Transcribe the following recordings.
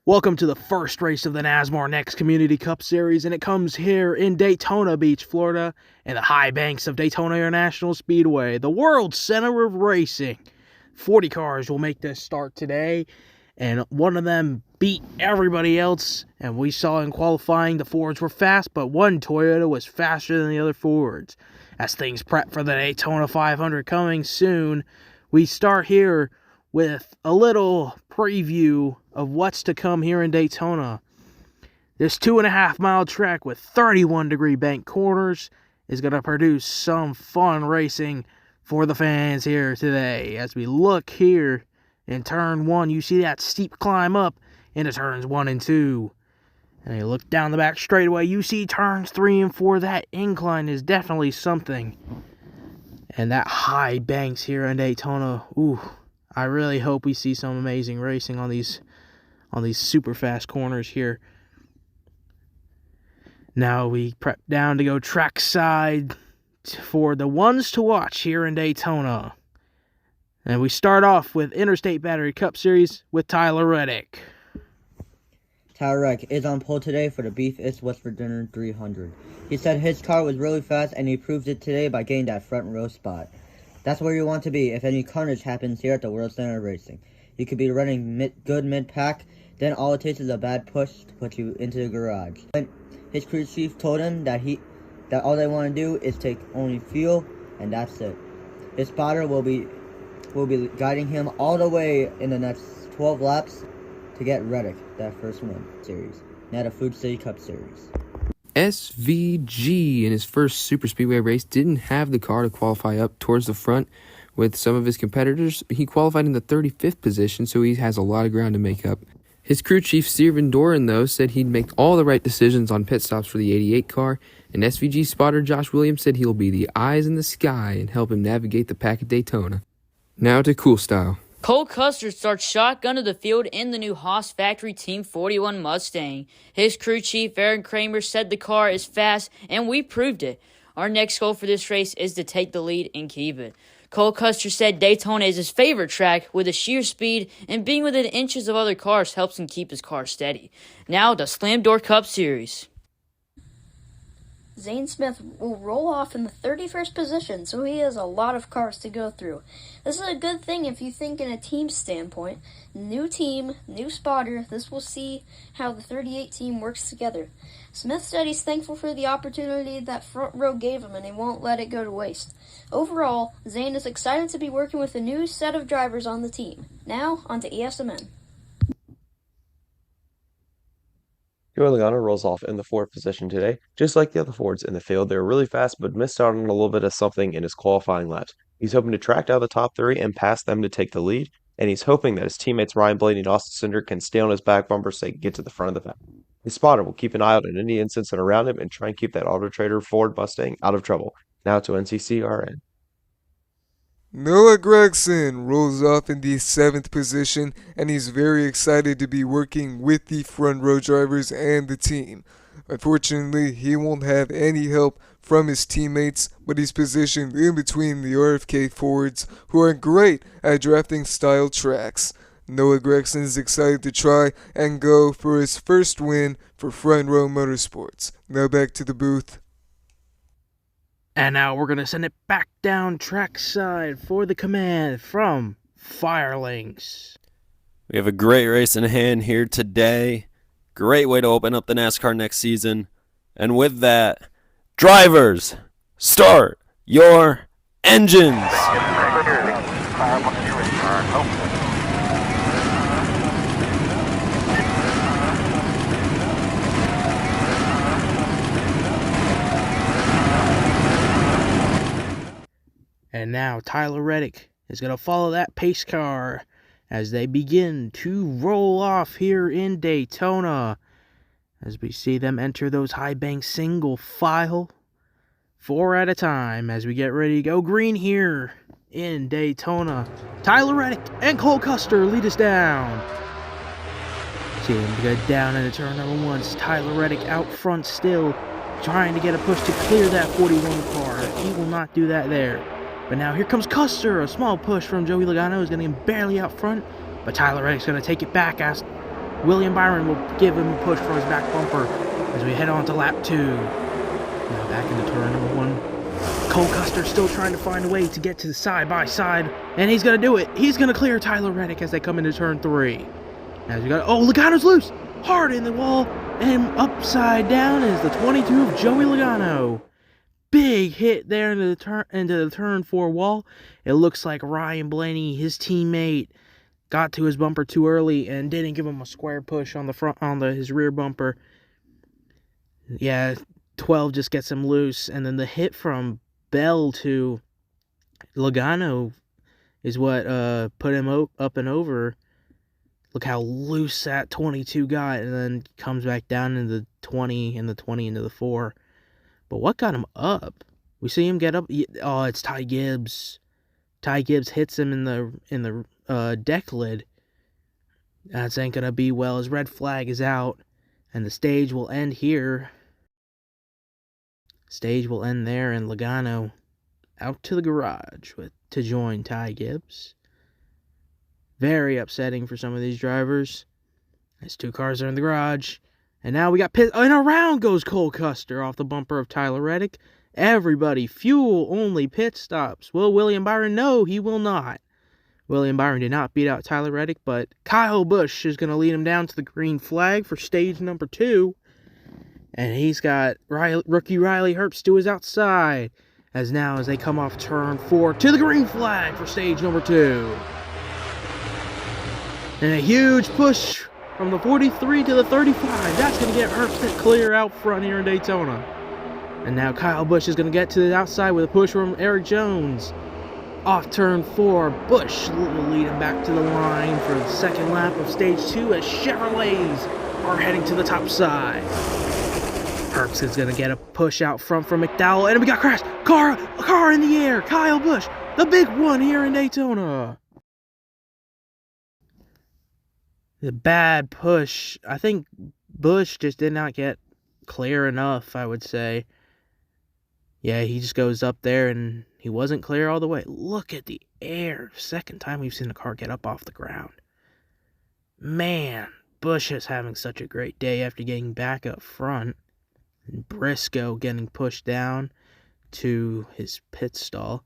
Welcome to the first race of the NASMAR Next Community Cup Series, and it comes here in Daytona Beach, Florida, in the high banks of Daytona International Speedway, the world center of racing. 40 cars will make this start today, and one of them beat everybody else, and we saw in qualifying the Fords were fast, but one Toyota was faster than the other Fords. As things prep for the Daytona 500 coming soon, we start here with a little preview of what's to come here in Daytona. This 2.5 mile track with 31-degree bank corners is going to produce some fun racing for the fans here today. As we look here in turn 1, you see that steep climb up into turns 1 and 2. And you look down the back straightaway, you see turns 3 and 4. That incline is definitely something. And that high banks here in Daytona, ooh, I really hope we see some amazing racing on these super fast corners here. Now we prep down to go trackside for the ones to watch here in Daytona. And we start off with Interstate Battery Cup Series with Tyler Reddick. Tyler Reddick is on pole today for the Beef East West Virginia 300. He said his car was really fast, and he proved it today by getting that front row spot. That's where you want to be if any carnage happens here at the World Center of Racing. You could be running good mid-pack, then all it takes is a bad push to put you into the garage. His crew chief told him that all they want to do is take only fuel, and that's it. His spotter will be guiding him all the way in the next 12 laps to get Reddick that first win series, not a Food City Cup Series. SVG in his first Super Speedway race didn't have the car to qualify up towards the front with some of his competitors. He qualified in the 35th position, so he has a lot of ground to make up. His crew chief, Steven Doran, though, said he'd make all the right decisions on pit stops for the 88 car, and SVG spotter Josh Williams said he'll be the eyes in the sky and help him navigate the pack at Daytona. Now to Cool Style. Cole Custer starts shotgun to the field in the new Haas Factory Team 41 Mustang. His crew chief, Aaron Kramer, said the car is fast, and we proved it. Our next goal for this race is to take the lead and keep it. Cole Custer said Daytona is his favorite track with a sheer speed, and being within inches of other cars helps him keep his car steady. Now, the Slam Door Cup Series. Zane Smith will roll off in the 31st position, so he has a lot of cars to go through. This is a good thing if you think in a team standpoint. New team, new spotter, this will see how the 38 team works together. Smith said he's thankful for the opportunity that front row gave him, and he won't let it go to waste. Overall, Zane is excited to be working with a new set of drivers on the team. Now, on to ESMN. Joey Logano rolls off in the 4th position today. Just like the other Fords in the field, they were really fast but missed out on a little bit of something in his qualifying laps. He's hoping to track down the top 3 and pass them to take the lead, and he's hoping that his teammates Ryan Blaney and Austin Cinder can stay on his back bumper so he can get to the front of the pack. His spotter will keep an eye out on any incidents around him and try and keep that Auto Trader Ford Mustang out of trouble. Now to NCCRN. Noah Gregson rolls off in the 7th position, and he's very excited to be working with the front row drivers and the team. Unfortunately, he won't have any help from his teammates, but he's positioned in between the RFK Fords, who are great at drafting style tracks. Noah Gregson is excited to try and go for his first win for Front Row Motorsports. Now back to the booth. And now we're going to send it back down trackside for the command from Firelinks. We have a great race in hand here today. Great way to open up the NASCAR next season. And with that, drivers, start your engines. And now Tyler Reddick is going to follow that pace car as they begin to roll off here in Daytona. As we see them enter those high bank single file, 4 at a time as we get ready to go green here in Daytona. Tyler Reddick and Cole Custer lead us down. See him get down into turn number 1. Tyler Reddick out front still, trying to get a push to clear that 41 car. He will not do that there. But now here comes Custer. A small push from Joey Logano is getting him barely out front. But Tyler Reddick's going to take it back as William Byron will give him a push for his back bumper as we head on to lap 2. Now back into turn number 1. Cole Custer still trying to find a way to get to the side-by-side, and he's going to do it. He's going to clear Tyler Reddick as they come into turn 3. As we got, Logano's loose! Hard in the wall, and upside down is the 22 of Joey Logano. Big hit there into the turn 4 wall. It looks like Ryan Blaney, his teammate, got to his bumper too early and didn't give him a square push on his rear bumper. Yeah, 12 just gets him loose, and then the hit from Bell to Logano is what put him up and over. Look how loose that 22 got, and then comes back down into the 20, and the 20 into the 4. But what got him up? We see him get up. Oh, it's Ty Gibbs. Ty Gibbs hits him in the deck lid. That ain't gonna be well. His red flag is out, and the stage will end here. Stage will end there, and Logano out to the garage to join Ty Gibbs. Very upsetting for some of these drivers. As 2 cars are in the garage, and now we got pit, and around goes Cole Custer off the bumper of Tyler Reddick. Everybody, fuel-only pit stops. Will William Byron? No, he will not. William Byron did not beat out Tyler Reddick, but Kyle Busch is going to lead him down to the green flag for stage number 2. And he's got rookie Riley Herbst to his outside. As they come off turn 4 to the green flag for stage number 2. And a huge push from the 43 to the 35. That's going to get Herbst clear out front here in Daytona. And now Kyle Busch is going to get to the outside with a push from Eric Jones. Off turn 4, Busch will lead him back to the line for the second lap of stage 2 as Chevrolets are heading to the top side. Herbst is going to get a push out front from McDowell, and we got crash. Car in the air. Kyle Busch, the big one here in Daytona. The bad push. I think Busch just did not get clear enough, I would say. Yeah, he just goes up there, and he wasn't clear all the way. Look at the air. Second time we've seen a car get up off the ground. Man, Busch is having such a great day after getting back up front. And Briscoe getting pushed down to his pit stall.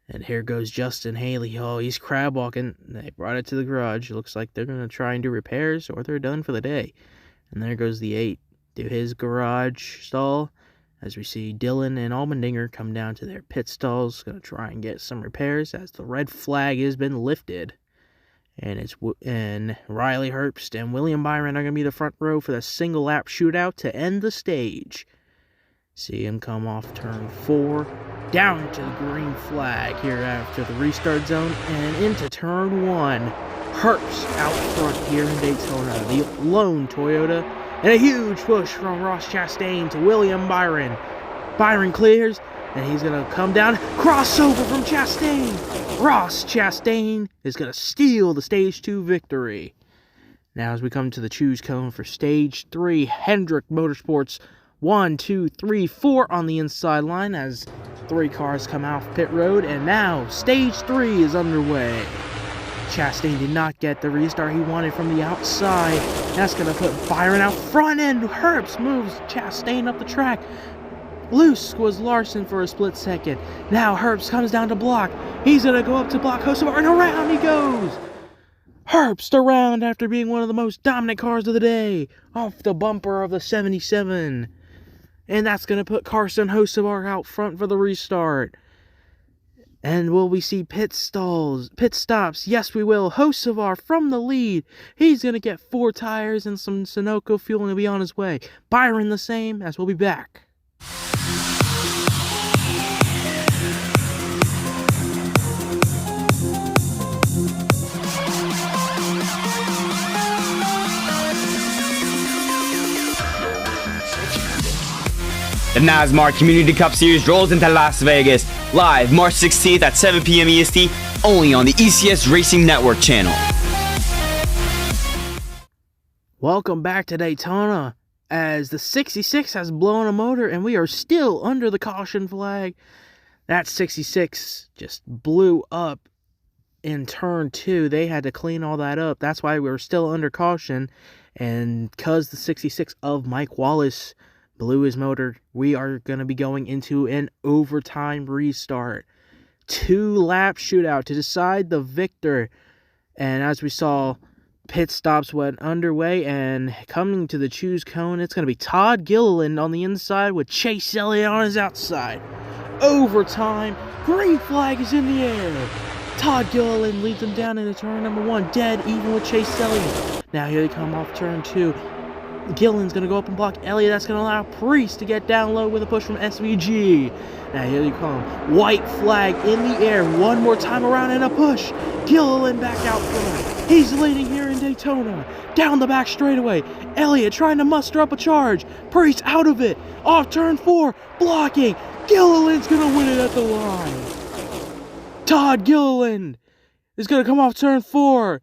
And here goes Justin Haley. Oh, he's crab walking. They brought it to the garage. It looks like they're going to try and do repairs or they're done for the day. And there goes the 8 to his garage stall. As we see Dillon and Allmendinger come down to their pit stalls. Going to try and get some repairs as the red flag has been lifted. And Riley Herbst and William Byron are going to be the front row for the single lap shootout to end the stage. See him come off turn 4, down to the green flag here after the restart zone, and into turn 1. Herbst out front here in Daytona, the lone Toyota, and a huge push from Ross Chastain to William Byron. Byron clears, and he's going to come down, crossover from Chastain. Ross Chastain is going to steal the Stage 2 victory. Now as we come to the choose cone for Stage 3, Hendrick Motorsports 1, 2, 3, 4 on the inside line as 3 cars come off pit road, and now Stage 3 is underway. Chastain did not get the restart he wanted from the outside. That's going to put Byron out front, and Herbst moves Chastain up the track. Loose was Larson for a split second. Now Herbst comes down to block. He's going to go up to block Hocevar, and around he goes. Herbst around after being one of the most dominant cars of the day, off the bumper of the 77. And that's going to put Carson Hocevar out front for the restart. And will we see pit stops? Yes, we will. Hocevar from the lead. He's going to get 4 tires and some Sunoco fuel and he'll be on his way. Byron the same, as we'll be back. The NASMAR Community Cup Series rolls into Las Vegas, live March 16th at 7 p.m. EST, only on the ECS Racing Network channel. Welcome back to Daytona, as the 66 has blown a motor and we are still under the caution flag. That 66 just blew up in turn 2. They had to clean all that up. That's why we're still under caution. And because the 66 of Mike Wallace blew his motor, we are going to be going into an overtime restart. 2-lap shootout to decide the victor. And as we saw, pit stops went underway, and coming to the choose cone, it's going to be Todd Gilliland on the inside with Chase Elliott on his outside. Overtime, green flag is in the air. Todd Gilliland leads him down into turn number 1, dead even with Chase Elliott. Now here they come off turn 2. Gilliland's going to go up and block Elliott. That's going to allow Priest to get down low with a push from SVG. Now here they come. White flag in the air. One more time around and a push. Gilliland back out front. He's leading here in Daytona. Down the back straightaway. Elliott trying to muster up a charge. Priest out of it. Off turn 4. Blocking. Gilliland's going to win it at the line. Todd Gilliland is going to come off turn 4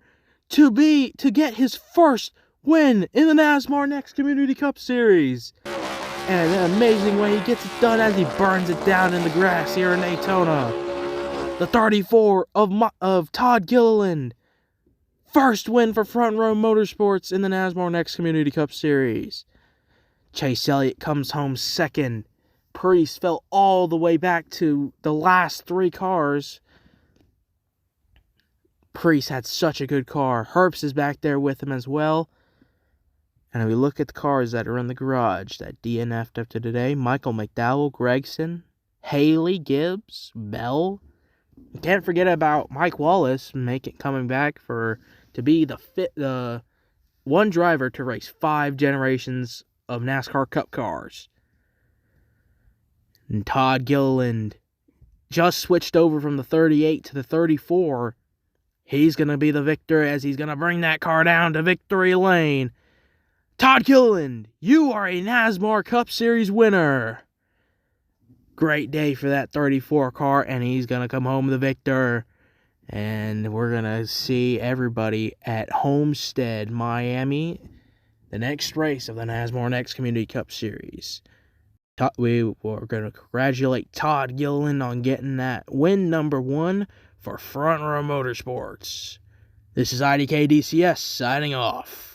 to get his first win in the NASMAR Next Community Cup Series. And an amazing way he gets it done as he burns it down in the grass here in Daytona. The 34 of Todd Gilliland. First win for Front Row Motorsports in the NASMAR Next Community Cup Series. Chase Elliott comes home second. Priest fell all the way back to the last 3 cars. Priest had such a good car. Herbst is back there with him as well. And if we look at the cars that are in the garage that DNF'd up to today, Michael McDowell, Gregson, Haley, Gibbs, Bell. Can't forget about Mike Wallace coming back to be the one driver to race 5 generations of NASCAR Cup cars. And Todd Gilliland just switched over from the 38 to the 34. He's going to be the victor as he's going to bring that car down to victory lane. Todd Gilliland, you are a NASMAR Cup Series winner. Great day for that 34 car, and he's going to come home the victor. And we're going to see everybody at Homestead, Miami, the next race of the NASMAR Next Community Cup Series. We were going to congratulate Todd Gilliland on getting that win number 1 for Front Row Motorsports. This is IDK DCS signing off.